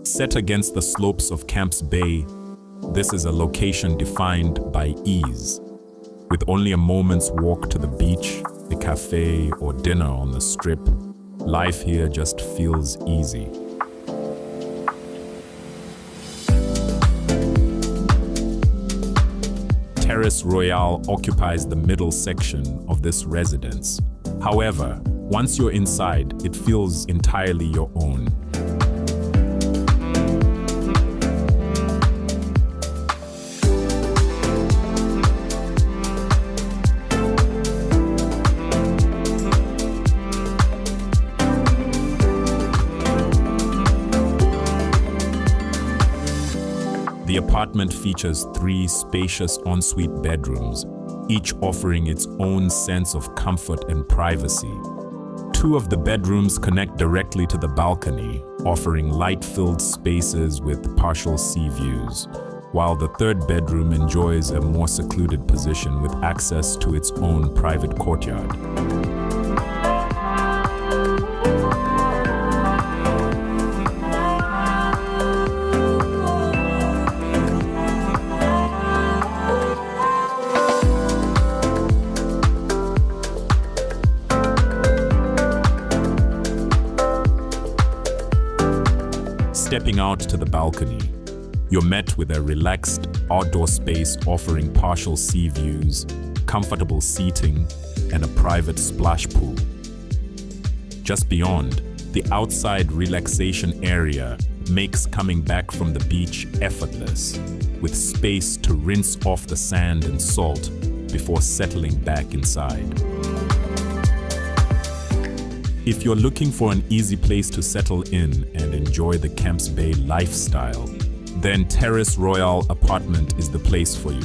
Set against the slopes of Camps Bay, this is a location defined by ease. With only a moment's walk to the beach, a cafe, or dinner on the strip, life here just feels easy. Terrace Royale occupies the middle section of this residence. However, once you're inside, it feels entirely your own. The apartment features 3 spacious ensuite bedrooms, each offering its own sense of comfort and privacy. 2 of the bedrooms connect directly to the balcony, offering light-filled spaces with partial sea views, while the 3rd bedroom enjoys a more secluded position with access to its own private courtyard. Stepping out to the balcony, you're met with a relaxed outdoor space offering partial sea views, comfortable seating, and a private splash pool. Just beyond, the outside relaxation area makes coming back from the beach effortless, with space to rinse off the sand and salt before settling back inside. If you're looking for an easy place to settle in and enjoy the Camps Bay lifestyle, then Terrace Royale apartment is the place for you.